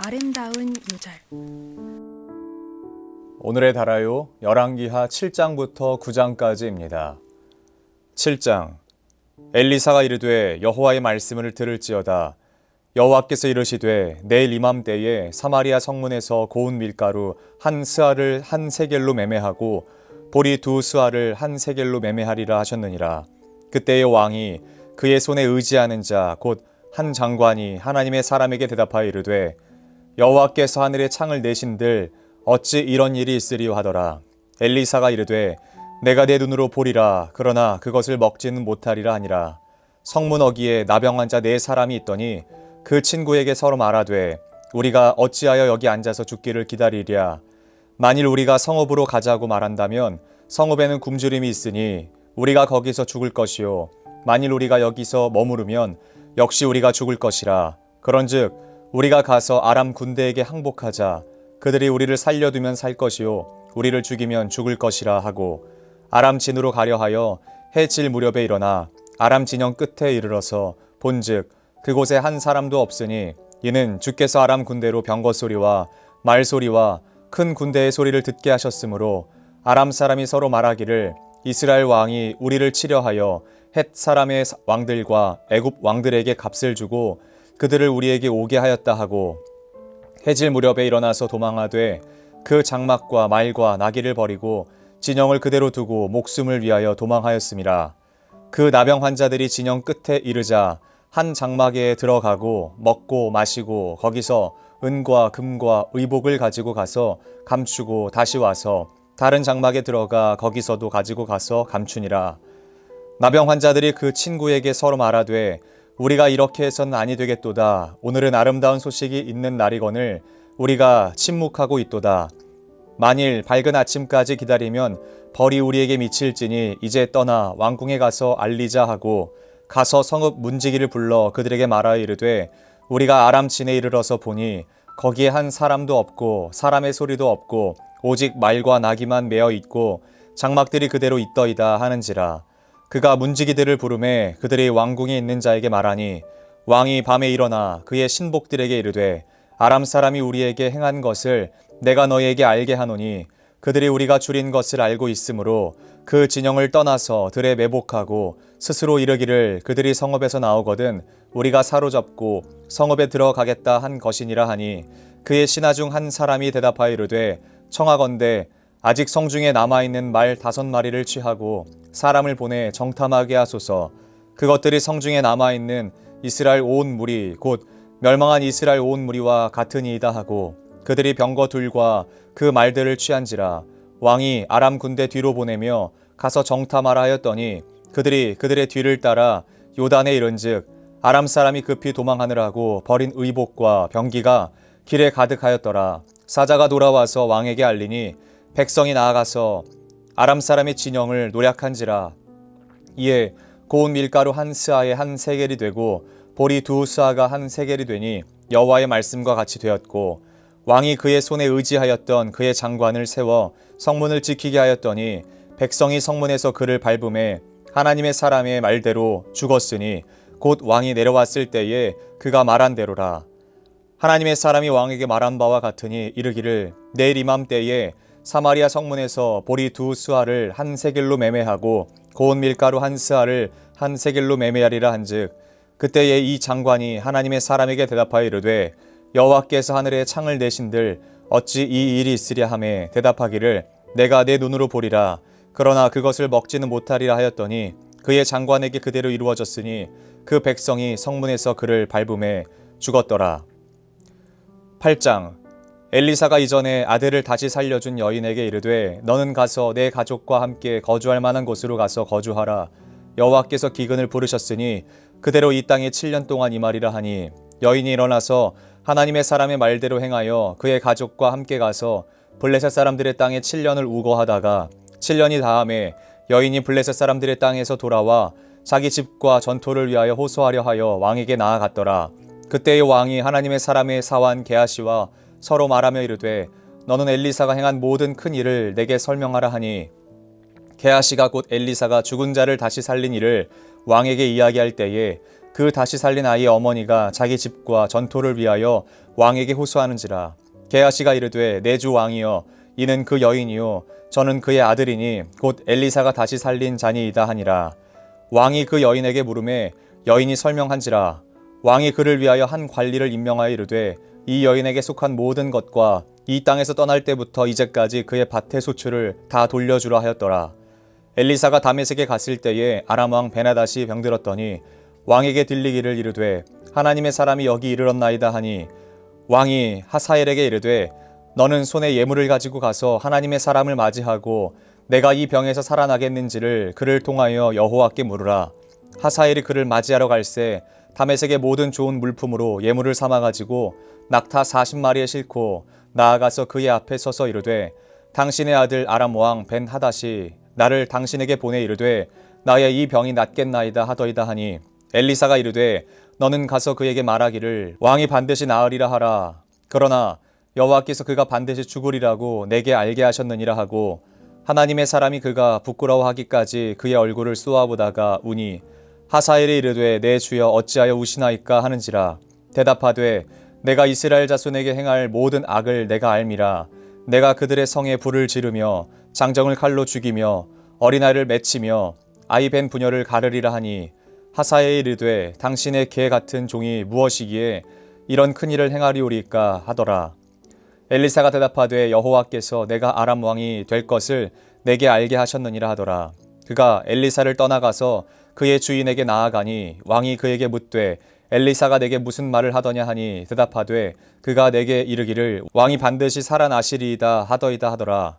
아름다운 요절. 오늘의 달아요 열왕기하 7장부터 9장까지입니다. 7장. 엘리사가 이르되 여호와의 말씀을 들을지어다. 여호와께서 이르시되 내일 이맘때에 사마리아 성문에서 고운 밀가루 한 스아를 한 세겔로 매매하고 보리 두 스아를 한 세겔로 매매하리라 하셨느니라. 그때의 왕이 그의 손에 의지하는 자 곧 한 장관이 하나님의 사람에게 대답하여 이르되 여호와께서 하늘의 창을 내신들 어찌 이런 일이 있으리요 하더라. 엘리사가 이르되 내가 내 눈으로 보리라. 그러나 그것을 먹지는 못하리라 하니라. 성문 어귀에 나병 환자 네 사람이 있더니 그 친구에게 서로 말하되 우리가 어찌하여 여기 앉아서 죽기를 기다리랴. 만일 우리가 성읍으로 가자고 말한다면 성읍에는 굶주림이 있으니 우리가 거기서 죽을 것이요 만일 우리가 여기서 머무르면 역시 우리가 죽을 것이라. 그런즉 우리가 가서 아람 군대에게 항복하자. 그들이 우리를 살려두면 살 것이요 우리를 죽이면 죽을 것이라 하고 아람 진으로 가려 하여 해질 무렵에 일어나 아람 진영 끝에 이르러서 본즉 그곳에 한 사람도 없으니 이는 주께서 아람 군대로 병거 소리와 말 소리와 큰 군대의 소리를 듣게 하셨으므로 아람 사람이 서로 말하기를 이스라엘 왕이 우리를 치려 하여 헷 사람의 왕들과 애굽 왕들에게 값을 주고 그들을 우리에게 오게 하였다 하고 해질 무렵에 일어나서 도망하되 그 장막과 말과 나귀를 버리고 진영을 그대로 두고 목숨을 위하여 도망하였음이라. 그 나병 환자들이 진영 끝에 이르자 한 장막에 들어가고 먹고 마시고 거기서 은과 금과 의복을 가지고 가서 감추고 다시 와서 다른 장막에 들어가 거기서도 가지고 가서 감추니라. 나병 환자들이 그 친구에게 서로 말하되 우리가 이렇게 해서는 아니 되겠도다. 오늘은 아름다운 소식이 있는 날이거늘 우리가 침묵하고 있도다. 만일 밝은 아침까지 기다리면 벌이 우리에게 미칠지니 이제 떠나 왕궁에 가서 알리자 하고 가서 성읍 문지기를 불러 그들에게 말하여 이르되 우리가 아람 진에 이르러서 보니 거기에 한 사람도 없고 사람의 소리도 없고 오직 말과 나귀만 매어 있고 장막들이 그대로 있더이다 하는지라. 그가 문지기들을 부르매 그들이 왕궁에 있는 자에게 말하니 왕이 밤에 일어나 그의 신복들에게 이르되 아람 사람이 우리에게 행한 것을 내가 너희에게 알게 하노니 그들이 우리가 줄인 것을 알고 있으므로 그 진영을 떠나서 들에 매복하고 스스로 이르기를 그들이 성읍에서 나오거든 우리가 사로잡고 성읍에 들어가겠다 한 것이니라 하니 그의 신하 중 한 사람이 대답하여 이르되 청하건대 아직 성중에 남아있는 말 5마리를 취하고 사람을 보내 정탐하게 하소서. 그것들이 성중에 남아있는 이스라엘 온 무리 곧 멸망한 이스라엘 온 무리와 같으니이다 하고 그들이 병거 둘과 그 말들을 취한지라. 왕이 아람 군대 뒤로 보내며 가서 정탐하라 하였더니 그들이 그들의 뒤를 따라 요단에 이른즉 아람 사람이 급히 도망하느라고 버린 의복과 병기가 길에 가득하였더라. 사자가 돌아와서 왕에게 알리니 백성이 나아가서 아람 사람의 진영을 노략한지라. 이에 고운 밀가루 한 스아에 한 세겔이 되고 보리 두 스아가 한 세겔이 되니 여호와의 말씀과 같이 되었고 왕이 그의 손에 의지하였던 그의 장관을 세워 성문을 지키게 하였더니 백성이 성문에서 그를 밟음에 하나님의 사람의 말대로 죽었으니 곧 왕이 내려왔을 때에 그가 말한 대로라. 하나님의 사람이 왕에게 말한 바와 같으니 이르기를 내일 이맘때에 사마리아 성문에서 보리 두 스아를 한 세겔로 매매하고 고운 밀가루 한 스아를 한 세겔로 매매하리라 한즉 그때에 이 장관이 하나님의 사람에게 대답하여 이르되 여호와께서 하늘에 창을 내신들 어찌 이 일이 있으랴 하매 대답하기를 내가 내 눈으로 보리라. 그러나 그것을 먹지는 못하리라 하였더니 그의 장관에게 그대로 이루어졌으니 그 백성이 성문에서 그를 밟음에 죽었더라. 8장. 엘리사가 이전에 아들을 다시 살려준 여인에게 이르되 너는 가서 내 가족과 함께 거주할 만한 곳으로 가서 거주하라. 여호와께서 기근을 부르셨으니 그대로 이 땅에 7년 동안 임하리라 하니 여인이 일어나서 하나님의 사람의 말대로 행하여 그의 가족과 함께 가서 블레셋 사람들의 땅에 7년을 우거하다가 7년이 다음에 여인이 블레셋 사람들의 땅에서 돌아와 자기 집과 전토를 위하여 호소하려 하여 왕에게 나아갔더라. 그때의 왕이 하나님의 사람의 사환 게하시와 서로 말하며 이르되 너는 엘리사가 행한 모든 큰 일을 내게 설명하라 하니 게하시가 곧 엘리사가 죽은 자를 다시 살린 일을 왕에게 이야기할 때에 그 다시 살린 아이의 어머니가 자기 집과 전토를 위하여 왕에게 호소하는지라. 게하시가 이르되 내 주 왕이여 이는 그 여인이요 저는 그의 아들이니 곧 엘리사가 다시 살린 자니이다 하니라. 왕이 그 여인에게 물음에 여인이 설명한지라. 왕이 그를 위하여 한 관리를 임명하여 이르되 이 여인에게 속한 모든 것과 이 땅에서 떠날 때부터 이제까지 그의 밭의 소출을 다 돌려주라 하였더라. 엘리사가 다메섹에 갔을 때에 아람 왕 베나닷이 병들었더니 왕에게 들리기를 이르되 하나님의 사람이 여기 이르렀나이다 하니 왕이 하사엘에게 이르되 너는 손에 예물을 가지고 가서 하나님의 사람을 맞이하고 내가 이 병에서 살아나겠는지를 그를 통하여 여호와께 물으라. 하사엘이 그를 맞이하러 갈새 다메섹의 모든 좋은 물품으로 예물을 삼아 가지고 낙타 40마리에 싣고 나아가서 그의 앞에 서서 이르되 당신의 아들 아람 왕 벤 하닷이 나를 당신에게 보내 이르되 나의 이 병이 낫겠나이다 하더이다 하니 엘리사가 이르되 너는 가서 그에게 말하기를 왕이 반드시 나으리라 하라. 그러나 여호와께서 그가 반드시 죽으리라고 내게 알게 하셨느니라 하고 하나님의 사람이 그가 부끄러워하기까지 그의 얼굴을 쏘아보다가 우니 하사엘이 이르되 내 주여 어찌하여 우시나이까 하는지라. 대답하되 내가 이스라엘 자손에게 행할 모든 악을 내가 알미라. 내가 그들의 성에 불을 지르며 장정을 칼로 죽이며 어린아이를 맺히며 아이 벤 부녀를 가르리라 하니 하사엘이 이르되 당신의 개 같은 종이 무엇이기에 이런 큰 일을 행하리오리까 하더라. 엘리사가 대답하되 여호와께서 내가 아람 왕이 될 것을 내게 알게 하셨느니라 하더라. 그가 엘리사를 떠나가서 그의 주인에게 나아가니 왕이 그에게 묻되 엘리사가 내게 무슨 말을 하더냐 하니 대답하되 그가 내게 이르기를 왕이 반드시 살아나시리이다 하더이다 하더라.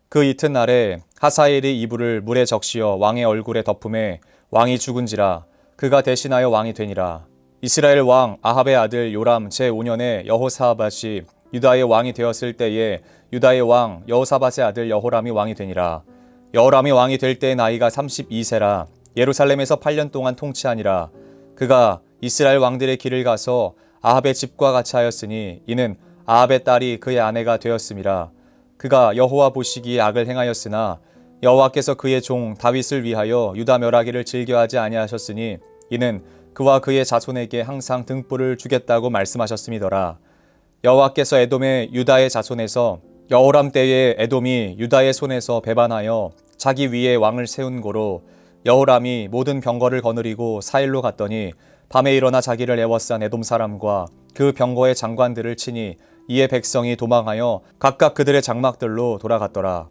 그 이튿날에 하사엘이 이불을 물에 적시어 왕의 얼굴에 덮음에 왕이 죽은지라. 그가 대신하여 왕이 되니라. 이스라엘 왕 아합의 아들 요람 제5년에 여호사밧이 유다의 왕이 되었을 때에 유다의 왕 여호사밧의 아들 여호람이 왕이 되니라. 여호람이 왕이 될 때의 나이가 32세라. 예루살렘에서 8년 동안 통치하니라. 그가 이스라엘 왕들의 길을 가서 아합의 집과 같이 하였으니 이는 아합의 딸이 그의 아내가 되었음이라. 그가 여호와 보시기에 악을 행하였으나 여호와께서 그의 종 다윗을 위하여 유다 멸하기를 즐겨하지 아니하셨으니 이는 그와 그의 자손에게 항상 등불을 주겠다고 말씀하셨음이더라. 여호와께서 에돔의 유다의 자손에서 여호람 때에 에돔이 유다의 손에서 배반하여 자기 위에 왕을 세운 고로 여호람이 모든 병거를 거느리고 사일로 갔더니 밤에 일어나 자기를 애워싼 에돔 사람과 그 병거의 장관들을 치니 이에 백성이 도망하여 각각 그들의 장막들로 돌아갔더라.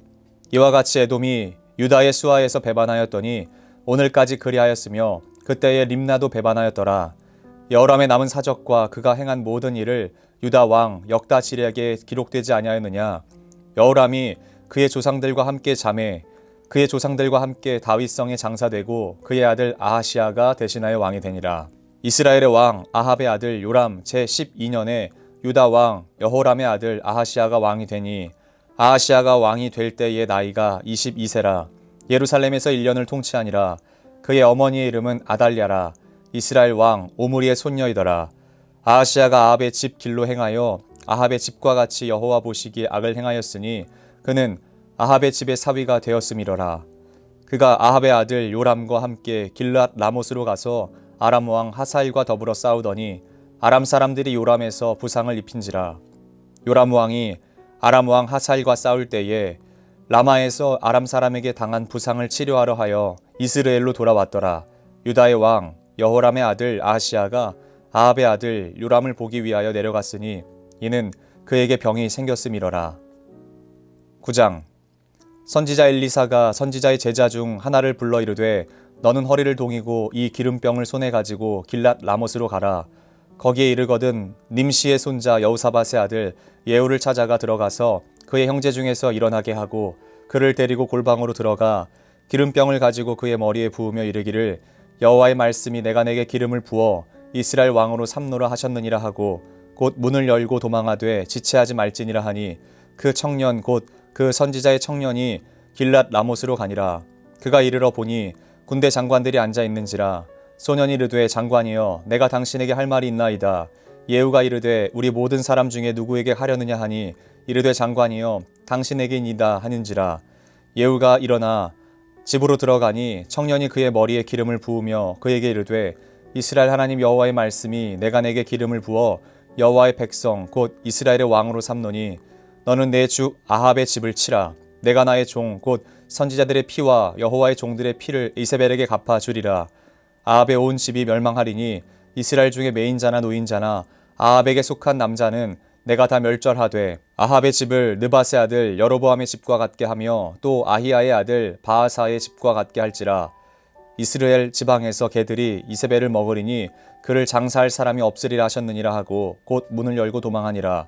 이와 같이 에돔이 유다의 수하에서 배반하였더니 오늘까지 그리하였으며 그때에 림나도 배반하였더라. 여호람의 남은 사적과 그가 행한 모든 일을 유다 왕 역다시렉에 기록되지 아니하였느냐. 여호람이 그의 조상들과 함께 잠에 그의 조상들과 함께 다윗성에 장사되고 그의 아들 아하시아가 대신하여 왕이 되니라. 이스라엘의 왕 아합의 아들 요람 제12년에 유다 왕 여호람의 아들 아하시아가 왕이 되니 아하시아가 왕이 될 때의 나이가 22세라. 예루살렘에서 1년을 통치하니라. 그의 어머니의 이름은 아달랴라. 이스라엘 왕 오므리의 손녀이더라. 아하시아가 아합의 집 길로 행하여 아합의 집과 같이 여호와 보시기에 악을 행하였으니 그는 아합의 집의 사위가 되었음이러라. 그가 아합의 아들 요람과 함께 길앗 라못으로 가서 아람 왕 하사일과 더불어 싸우더니 아람 사람들이 요람에서 부상을 입힌지라. 요람 왕이 아람 왕 하사일과 싸울 때에 라마에서 아람 사람에게 당한 부상을 치료하려 하여 이스라엘로 돌아왔더라. 유다의 왕 여호람의 아들 아하시아가 아합의 아들 요람을 보기 위하여 내려갔으니 이는 그에게 병이 생겼음이러라. 9장. 선지자 엘리사가 선지자의 제자 중 하나를 불러 이르되 너는 허리를 동이고 이 기름병을 손에 가지고 길랏 라못으로 가라. 거기에 이르거든 님시의 손자 여호사밧의 아들 예후를 찾아가 들어가서 그의 형제 중에서 일어나게 하고 그를 데리고 골방으로 들어가 기름병을 가지고 그의 머리에 부으며 이르기를 여호와의 말씀이 내가 내게 기름을 부어 이스라엘 왕으로 삼노라 하셨느니라 하고 곧 문을 열고 도망하되 지체하지 말지니라 하니 그 청년 곧 그 선지자의 청년이 길랏 라못으로 가니라. 그가 이르러 보니 군대 장관들이 앉아 있는지라. 소년이 이르되 장관이여 내가 당신에게 할 말이 있나이다. 예후가 이르되 우리 모든 사람 중에 누구에게 하려느냐 하니 이르되 장관이여 당신에게이다 하는지라. 예후가 일어나 집으로 들어가니 청년이 그의 머리에 기름을 부으며 그에게 이르되 이스라엘 하나님 여호와의 말씀이 내가 내게 기름을 부어 여호와의 백성 곧 이스라엘의 왕으로 삼노니 너는 내 주 아합의 집을 치라. 내가 나의 종 곧 선지자들의 피와 여호와의 종들의 피를 이세벨에게 갚아 주리라. 아합의 온 집이 멸망하리니 이스라엘 중에 매인자나 노인자나 아합에게 속한 남자는 내가 다 멸절하되 아합의 집을 느바세 아들 여로보암의 집과 같게 하며 또 아히야의 아들 바하사의 집과 같게 할지라. 이스라엘 지방에서 개들이 이세벨을 먹으리니 그를 장사할 사람이 없으리라 하셨느니라 하고 곧 문을 열고 도망하니라.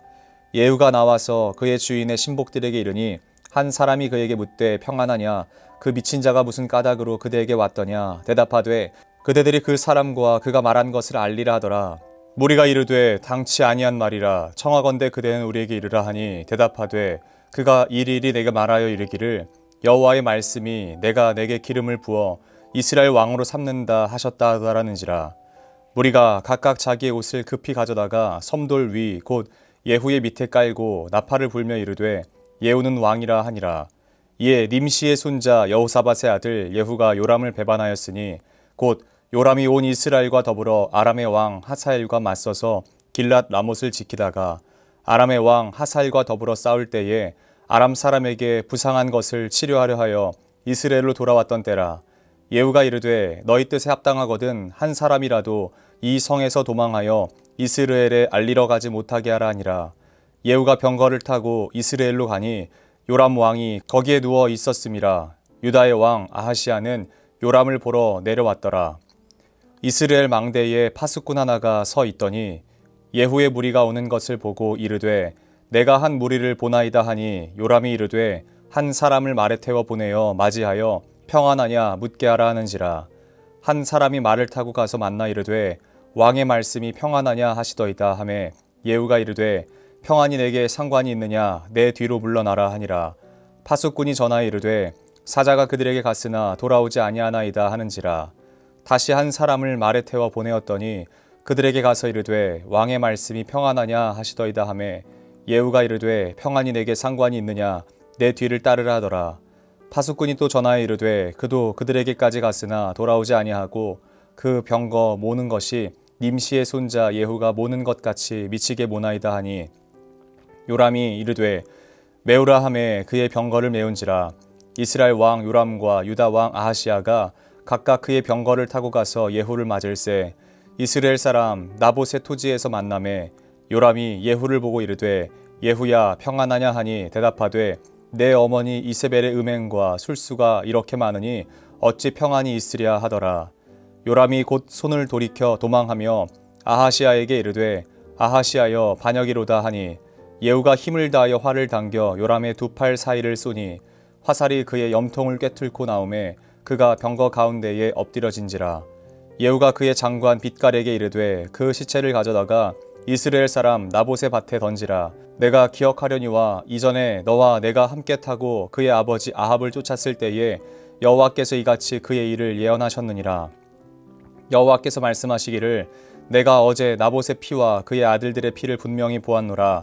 예후가 나와서 그의 주인의 신복들에게 이르니 한 사람이 그에게 묻되 평안하냐 그 미친 자가 무슨 까닭으로 그대에게 왔더냐 대답하되 그대들이 그 사람과 그가 말한 것을 알리라 하더라. 무리가 이르되 당치 아니한 말이라 청하건대 그대는 우리에게 이르라 하니 대답하되 그가 일일이 내게 말하여 이르기를 여호와의 말씀이 내가 내게 기름을 부어 이스라엘 왕으로 삼는다 하셨다 하더라는지라. 무리가 각각 자기의 옷을 급히 가져다가 섬돌 위 곧 예후의 밑에 깔고 나팔을 불며 이르되 예후는 왕이라 하니라. 이에 nim시의 손자 여호사밧의 아들 예후가 요람을 배반하였으니 곧 요람이 온 이스라엘과 더불어 아람의 왕 하사엘과 맞서서 길랏 라못을 지키다가 아람의 왕 하사엘과 더불어 싸울 때에 아람 사람에게 부상한 것을 치료하려 하여 이스라엘로 돌아왔던 때라. 예후가 이르되 너희 뜻에 합당하거든 한 사람이라도 이 성에서 도망하여 이스라엘에 알리러 가지 못하게 하라 하니라. 예후가 병거를 타고 이스라엘로 가니 요람 왕이 거기에 누워 있었음이라. 유다의 왕 아하시야는 요람을 보러 내려왔더라. 이스라엘 망대에 파수꾼 하나가 서 있더니 예후의 무리가 오는 것을 보고 이르되 내가 한 무리를 보나이다 하니 요람이 이르되 한 사람을 말에 태워 보내어 맞이하여 평안하냐 묻게 하라 하는지라. 한 사람이 말을 타고 가서 만나 이르되 왕의 말씀이 평안하냐 하시더이다 하매 예후가 이르되 평안이 내게 상관이 있느냐 내 뒤로 물러나라 하니라. 파수꾼이 전하여 이르되 사자가 그들에게 갔으나 돌아오지 아니하나이다 하는지라. 다시 한 사람을 말에 태워 보내었더니 그들에게 가서 이르되 왕의 말씀이 평안하냐 하시더이다 하매 예후가 이르되 평안이 내게 상관이 있느냐 내 뒤를 따르라 하더라. 파수꾼이 또 전하여 이르되 그도 그들에게까지 갔으나 돌아오지 아니하고 그 병거 모는 것이 nim시의 손자 예후가 모는 것 같이 미치게 모나이다 하니 요람이 이르되 메우라 하매 그의 병거를 메운지라. 이스라엘 왕 요람과 유다 왕 아하시야가 각각 그의 병거를 타고 가서 예후를 맞을세 이스라엘 사람 나봇의 토지에서 만나매 요람이 예후를 보고 이르되 예후야 평안하냐 하니 대답하되 내 어머니 이세벨의 음행과 술수가 이렇게 많으니 어찌 평안이 있으랴 하더라. 요람이 곧 손을 돌이켜 도망하며 아하시야에게 이르되 아하시야여 반역이로다 하니 예후가 힘을 다하여 활을 당겨 요람의 두 팔 사이를 쏘니 화살이 그의 염통을 꿰뚫고 나오매 그가 병거 가운데에 엎드려진지라. 예후가 그의 장관 빛갈에게 이르되 그 시체를 가져다가 이스라엘 사람 나봇의 밭에 던지라. 내가 기억하려니와 이전에 너와 내가 함께 타고 그의 아버지 아합을 쫓았을 때에 여호와께서 이같이 그의 일을 예언하셨느니라. 여호와께서 말씀하시기를 내가 어제 나봇의 피와 그의 아들들의 피를 분명히 보았노라.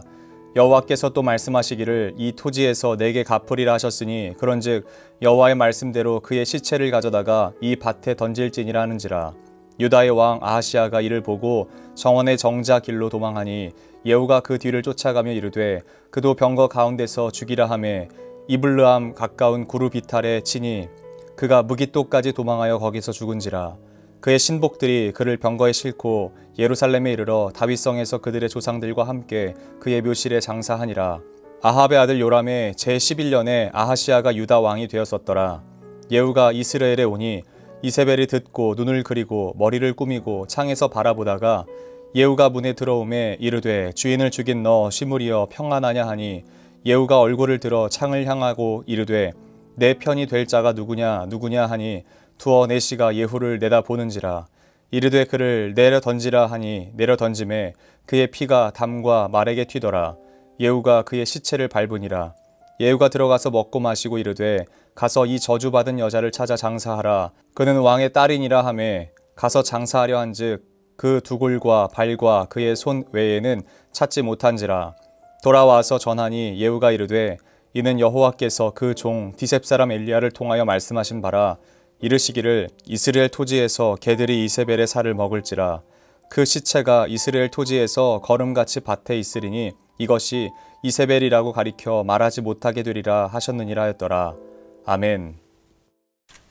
여호와께서 또 말씀하시기를 이 토지에서 내게 갚으리라 하셨으니 그런즉 여호와의 말씀대로 그의 시체를 가져다가 이 밭에 던질지니라 하는지라. 유다의 왕 아하시야가 이를 보고 정원의 정자 길로 도망하니 예후가 그 뒤를 쫓아가며 이르되 그도 병거 가운데서 죽이라 하매 이블르함 가까운 구루 비탈에 치니 그가 무깃도까지 도망하여 거기서 죽은지라. 그의 신복들이 그를 병거에 싣고 예루살렘에 이르러 다윗성에서 그들의 조상들과 함께 그의 묘실에 장사하니라. 아합의 아들 요람의 제11년에 아하시야가 유다 왕이 되었었더라. 예후가 이스라엘에 오니 이세벨이 듣고 눈을 그리고 머리를 꾸미고 창에서 바라보다가 예후가 문에 들어오매 이르되 주인을 죽인 너 시므리여 평안하냐 하니 예후가 얼굴을 들어 창을 향하고 이르되 내 편이 될 자가 누구냐 하니 두어 내시가 예후를 내다보는지라. 이르되 그를 내려 던지라 하니 내려 던짐에 그의 피가 담과 말에게 튀더라. 예후가 그의 시체를 밟으니라. 예후가 들어가서 먹고 마시고 이르되 가서 이 저주받은 여자를 찾아 장사하라. 그는 왕의 딸이니라 하매 가서 장사하려 한즉 그 두골과 발과 그의 손 외에는 찾지 못한지라. 돌아와서 전하니 예후가 이르되 이는 여호와께서 그 종 디셉 사람 엘리야를 통하여 말씀하신 바라. 이르시기를 이스라엘 토지에서 개들이 이세벨의 살을 먹을지라 그 시체가 이스라엘 토지에서 거름같이 밭에 있으리니 이것이 이세벨이라고 가리켜 말하지 못하게 되리라 하셨느니라 하였더라. 아멘.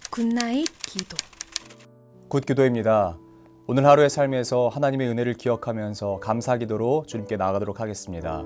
굿나잇 기도. 굿기도입니다. 오늘 하루의 삶에서 하나님의 은혜를 기억하면서 감사 기도로 주님께 나아가도록 하겠습니다.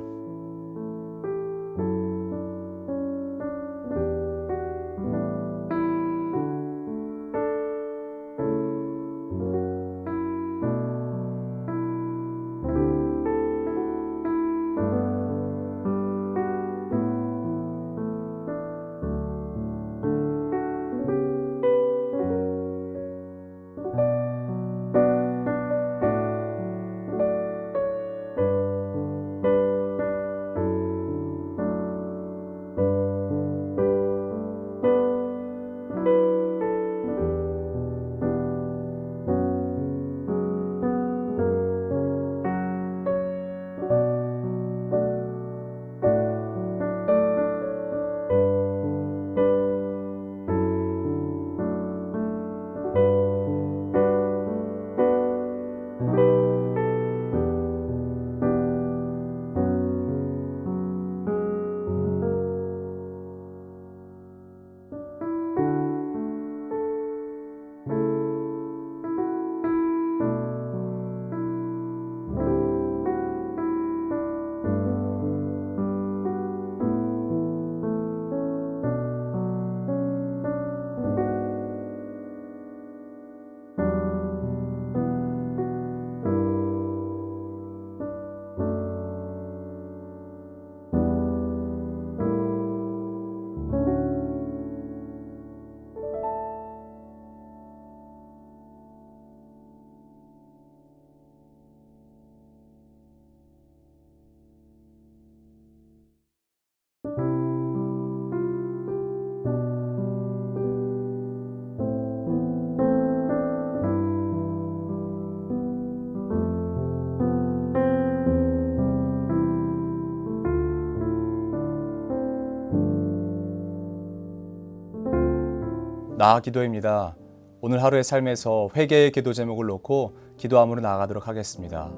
나아 기도입니다. 오늘 하루의 삶에서 회개의 기도 제목을 놓고 기도함으로 나아가도록 하겠습니다.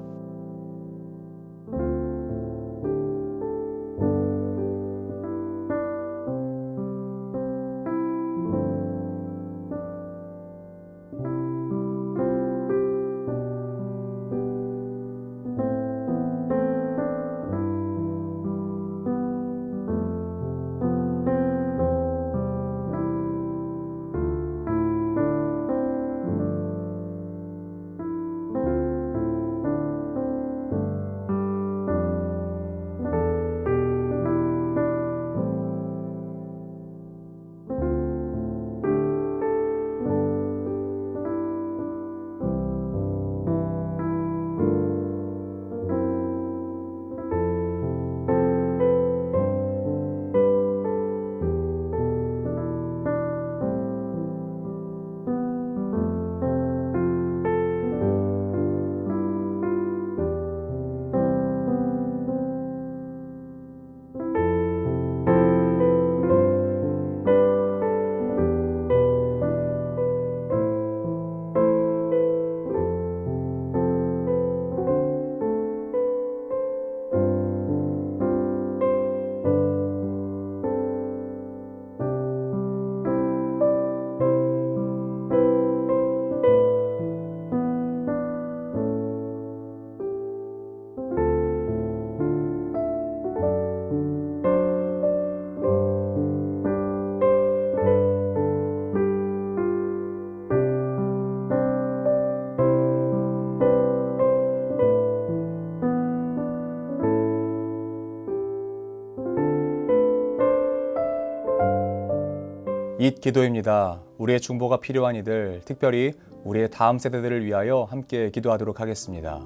잇 기도입니다. 우리의 중보가 필요한 이들, 특별히 우리의 다음 세대들을 위하여 함께 기도하도록 하겠습니다.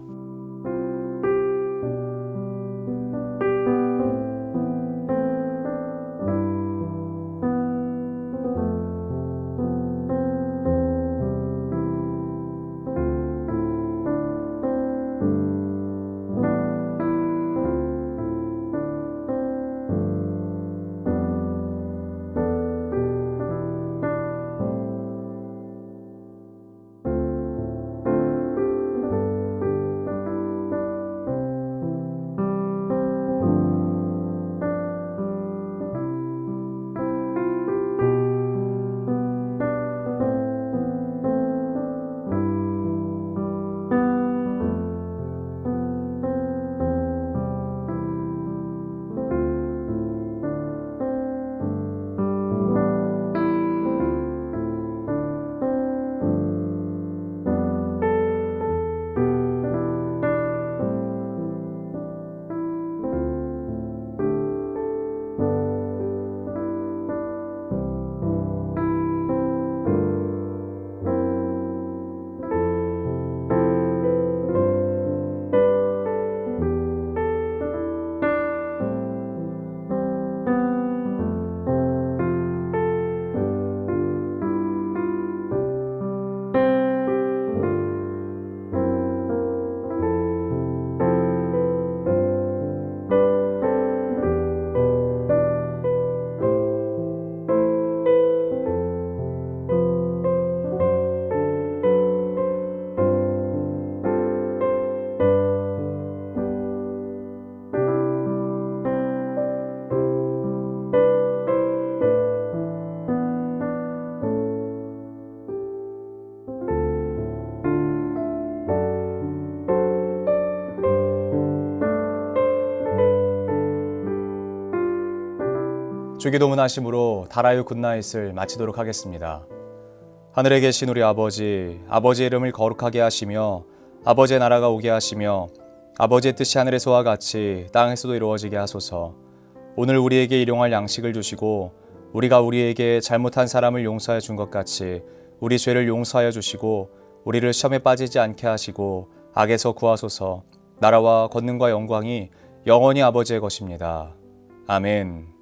주기도문 하심으로 다라유 굿나잇을 마치도록 하겠습니다. 하늘에 계신 우리 아버지, 아버지의 이름을 거룩하게 하시며 아버지의 나라가 오게 하시며 아버지의 뜻이 하늘에서와 같이 땅에서도 이루어지게 하소서. 오늘 우리에게 일용할 양식을 주시고 우리가 우리에게 잘못한 사람을 용서하여 준 것 같이 우리 죄를 용서하여 주시고 우리를 시험에 빠지지 않게 하시고 악에서 구하소서. 나라와 권능과 영광이 영원히 아버지의 것입니다. 아멘.